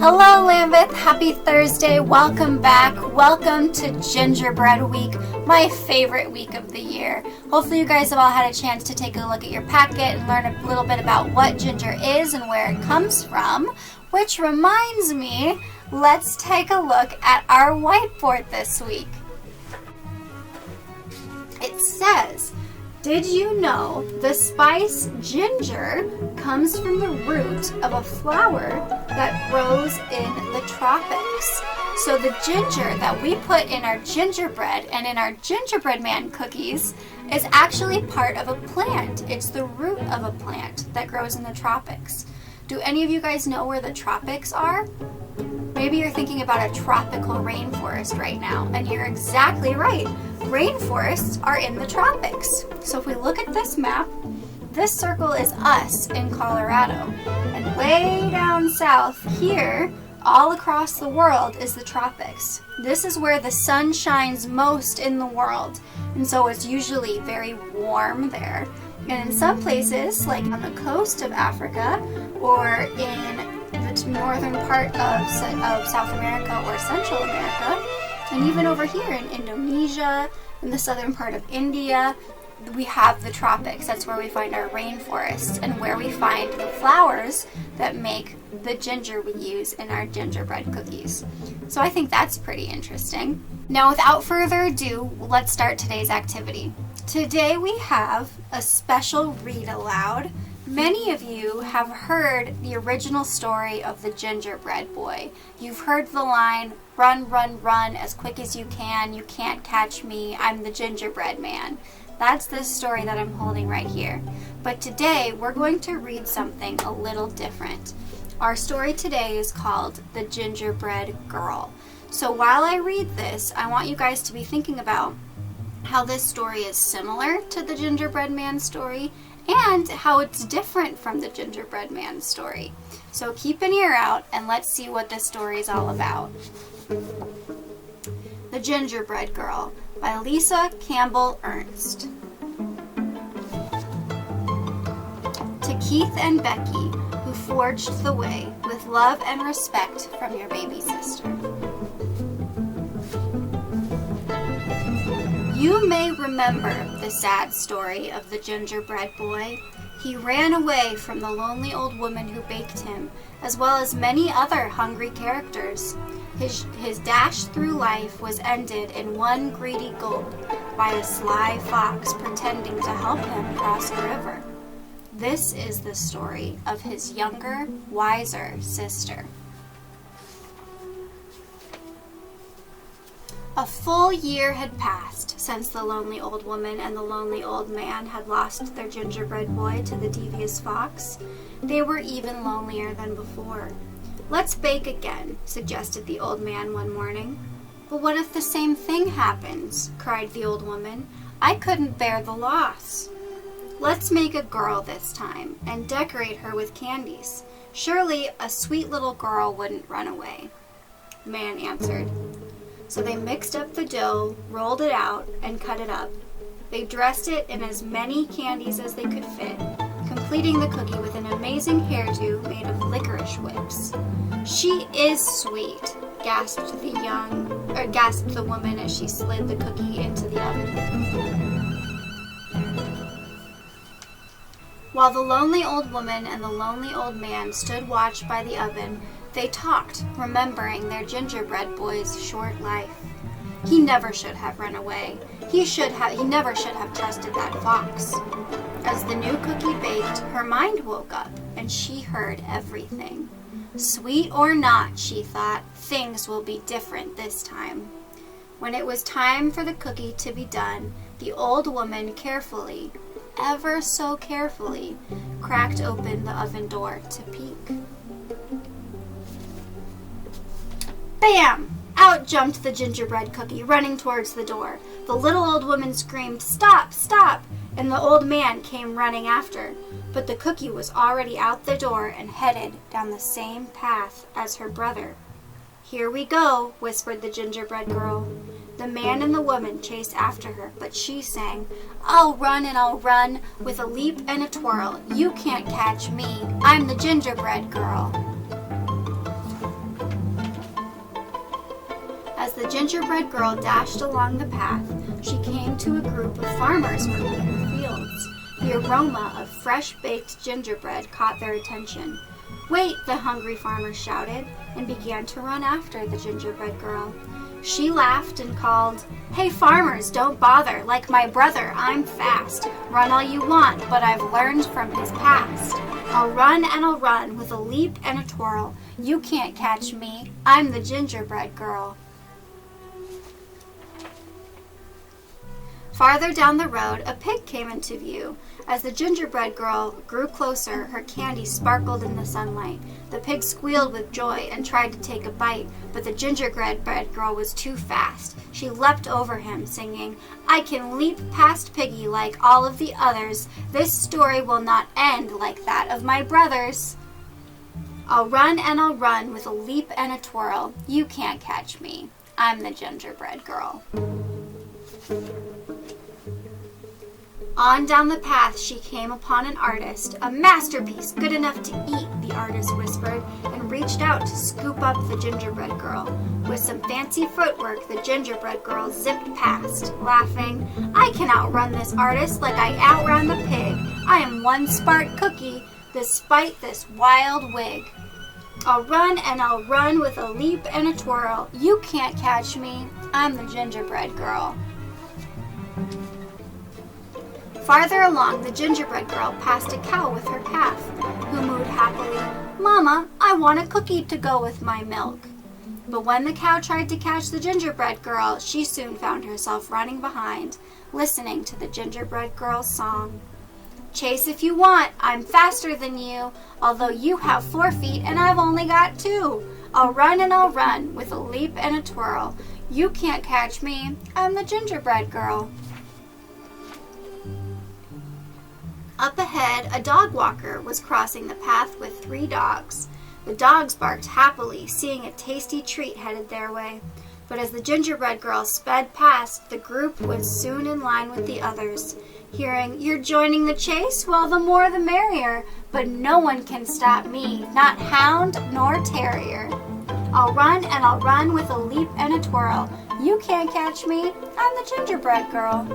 Hello Lambeth, happy Thursday, welcome back, welcome to Gingerbread Week, my favorite week of the year. Hopefully you guys have all had a chance to take a look at your packet and learn a little bit about what ginger is and where it comes from, which reminds me, let's take a look at our whiteboard this week. It says, did you know the spice ginger comes from the root of a flower that grows in the tropics? So the ginger that we put in our gingerbread and in our gingerbread man cookies is actually part of a plant. It's the root of a plant that grows in the tropics. Do any of you guys know where the tropics are? Maybe you're thinking about a tropical rainforest right now, and you're exactly right. Rainforests are in the tropics. So if we look at this map, this circle is us in Colorado. And way down south here, all across the world, is the tropics. This is where the sun shines most in the world. And so it's usually very warm there. And in some places, like on the coast of Africa, or in the northern part of South America or Central America, and even over here in Indonesia, in the southern part of India, we have the tropics. That's where we find our rainforests and where we find the flowers that make the ginger we use in our gingerbread cookies. So I think that's pretty interesting. Now, without further ado, let's start today's activity. Today we have a special read aloud. Many of you have heard the original story of the gingerbread boy. You've heard the line, run, run, run as quick as you can't catch me, I'm the gingerbread man. That's the story that I'm holding right here. But today we're going to read something a little different. Our story today is called The Gingerbread Girl. So while I read this, I want you guys to be thinking about how this story is similar to the gingerbread man story and how it's different from the gingerbread man story. So keep an ear out and let's see what this story is all about. The Gingerbread Girl by Lisa Campbell Ernst. To Keith and Becky, who forged the way with love and respect from your baby sister. You may remember the sad story of the gingerbread boy. He ran away from the lonely old woman who baked him, as well as many other hungry characters. His dash through life was ended in one greedy gulp by a sly fox pretending to help him cross a river. This is the story of his younger, wiser sister. A full year had passed since the lonely old woman and the lonely old man had lost their gingerbread boy to the devious fox. They were even lonelier than before. Let's bake again, suggested the old man one morning. But what if the same thing happens? Cried the old woman. I couldn't bear the loss. Let's make a girl this time and decorate her with candies. Surely a sweet little girl wouldn't run away. The man answered. So they mixed up the dough, rolled it out, and cut it up. They dressed it in as many candies as they could fit, completing the cookie with an amazing hairdo made of licorice whips. She is sweet, gasped the woman as she slid the cookie into the oven. While the lonely old woman and the lonely old man stood watch by the oven, they talked, remembering their gingerbread boy's short life. He never should have run away. He never should have trusted that fox. As the new cookie baked, her mind woke up, and she heard everything. Sweet or not, she thought, things will be different this time. When it was time for the cookie to be done, the old woman carefully, ever so carefully, cracked open the oven door to peek. Bam! Out jumped the gingerbread cookie, running towards the door. The little old woman screamed, "Stop! Stop!" and the old man came running after. But the cookie was already out the door and headed down the same path as her brother. "Here we go," whispered the gingerbread girl. The man and the woman chased after her, but she sang, "I'll run and I'll run, with a leap and a twirl. You can't catch me, I'm the gingerbread girl." the gingerbread girl dashed along the path, she came to a group of farmers working in the fields. The aroma of fresh-baked gingerbread caught their attention. "Wait," the hungry farmer shouted, and began to run after the gingerbread girl. She laughed and called, "Hey farmers, don't bother. Like my brother, I'm fast. Run all you want, but I've learned from his past. I'll run and I'll run with a leap and a twirl. You can't catch me. I'm the gingerbread girl." Farther down the road, a pig came into view. As the gingerbread girl grew closer, her candy sparkled in the sunlight. The pig squealed with joy and tried to take a bite, but the gingerbread girl was too fast. She leapt over him, singing, "I can leap past Piggy like all of the others. This story will not end like that of my brothers. I'll run and I'll run with a leap and a twirl. You can't catch me. I'm the gingerbread girl." On down the path she came upon an artist. "A masterpiece good enough to eat," the artist whispered, and reached out to scoop up the gingerbread girl. With some fancy footwork, the gingerbread girl zipped past, laughing, "I can outrun this artist like I outran the pig. I am one smart cookie, despite this wild wig. I'll run and I'll run with a leap and a twirl. You can't catch me. I'm the gingerbread girl." Farther along, the gingerbread girl passed a cow with her calf, who mooed happily, "Mama, I want a cookie to go with my milk." But when the cow tried to catch the gingerbread girl, she soon found herself running behind, listening to the gingerbread girl's song. "Chase if you want, I'm faster than you, although you have 4 feet and I've only got 2. I'll run and I'll run with a leap and a twirl. You can't catch me. I'm the gingerbread girl." Up ahead, a dog walker was crossing the path with 3 dogs. The dogs barked happily, seeing a tasty treat headed their way. But as the gingerbread girl sped past, the group was soon in line with the others. Hearing, "You're joining the chase? Well, the more the merrier. But no one can stop me, not hound nor terrier. I'll run and I'll run with a leap and a twirl. You can't catch me. I'm the gingerbread girl."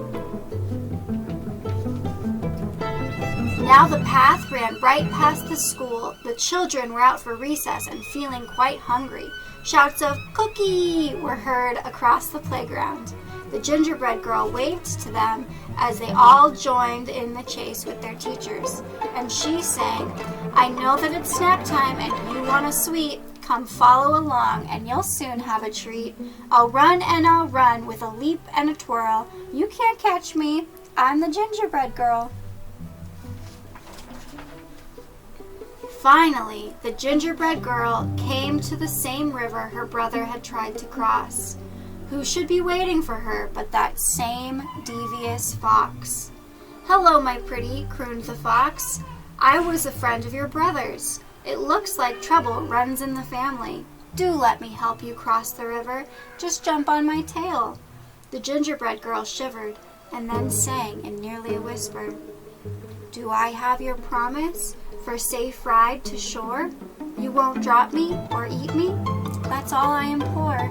Now the path ran right past the school. The children were out for recess and feeling quite hungry. Shouts of "Cookie" were heard across the playground. The gingerbread girl waved to them as they all joined in the chase with their teachers. And she sang, "I know that it's snack time and you want a sweet. Come follow along and you'll soon have a treat. I'll run and I'll run with a leap and a twirl. You can't catch me. I'm the gingerbread girl." Finally, the gingerbread girl came to the same river her brother had tried to cross. Who should be waiting for her but that same devious fox? "Hello, my pretty," crooned the fox. "I was a friend of your brother's. It looks like trouble runs in the family. Do let me help you cross the river. Just jump on my tail." The gingerbread girl shivered and then sang in nearly a whisper, "Do I have your promise for safe ride to shore? You won't drop me or eat me? That's all I implore."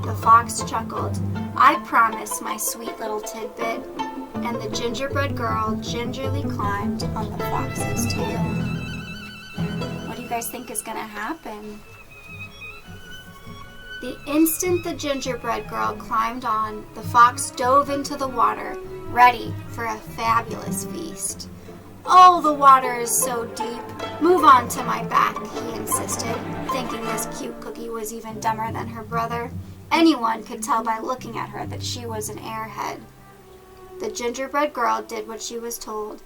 The fox chuckled, "I promise, my sweet little tidbit," and the gingerbread girl gingerly climbed on the fox's tail. What do you guys think is going to happen? The instant the gingerbread girl climbed on, the fox dove into the water, ready for a fabulous feast. "Oh, the water is so deep. Move on to my back," he insisted, thinking this cute cookie was even dumber than her brother. Anyone could tell by looking at her that she was an airhead. The gingerbread girl did what she was told.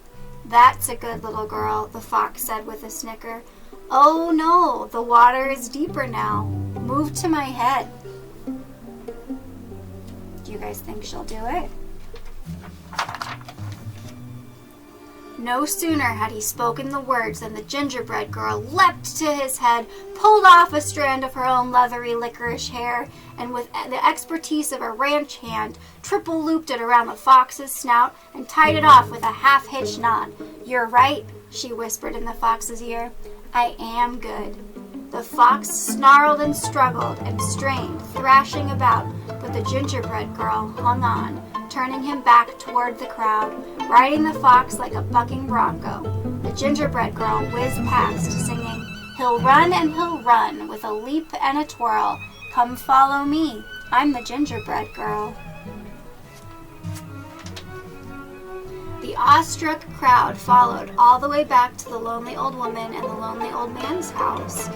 "That's a good little girl," the fox said with a snicker. "Oh no, the water is deeper now. Move to my head." Do you guys think she'll do it? No sooner had he spoken the words than the gingerbread girl leapt to his head, pulled off a strand of her own leathery licorice hair, and with the expertise of a ranch hand, triple looped it around the fox's snout and tied it off with a half-hitch nod. "You're right," she whispered in the fox's ear. "I am good." The fox snarled and struggled and strained, thrashing about, but the gingerbread girl hung on, turning him back toward the crowd, riding the fox like a bucking bronco. The gingerbread girl whizzed past, singing, "He'll run and he'll run with a leap and a twirl. Come follow me, I'm the gingerbread girl." The awestruck crowd followed all the way back to the lonely old woman and the lonely old man's house.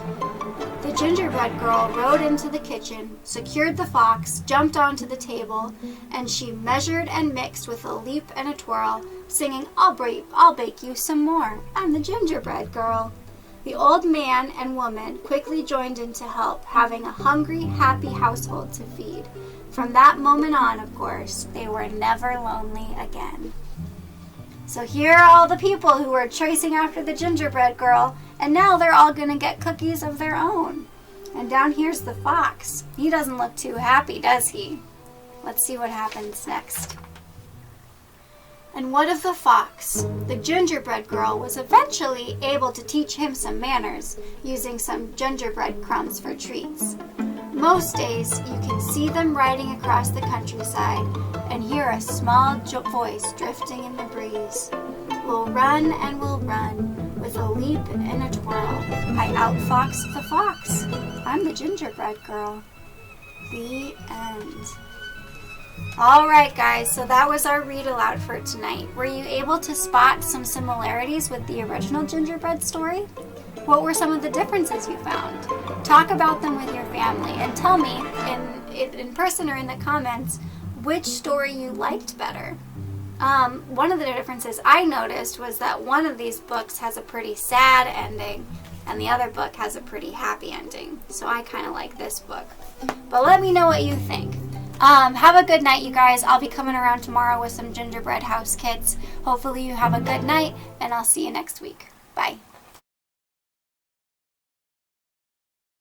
The gingerbread girl rode into the kitchen, secured the fox, jumped onto the table, and she measured and mixed with a leap and a twirl, singing, I'll bake you some more. I'm the gingerbread girl." The old man and woman quickly joined in to help, having a hungry, happy household to feed. From that moment on, of course, they were never lonely again. So here are all the people who were chasing after the gingerbread girl, and now they're all going to get cookies of their own. And down here's the fox. He doesn't look too happy, does he? Let's see what happens next. And what of the fox? The gingerbread girl was eventually able to teach him some manners, using some gingerbread crumbs for treats. Most days, you can see them riding across the countryside and hear a small voice drifting in the breeze. We'll run and we'll run with a leap and a twirl. I outfoxed the fox. I'm the gingerbread girl. The end. All right, guys, so that was our read aloud for tonight. Were you able to spot some similarities with the original gingerbread story? What were some of the differences you found? Talk about them with your family and tell me in person or in the comments which story you liked better. One of the differences I noticed was that one of these books has a pretty sad ending and the other book has a pretty happy ending. So I kind of like this book. But let me know what you think. Have a good night, you guys. I'll be coming around tomorrow with some gingerbread house kits. Hopefully you have a good night, and I'll see you next week. Bye.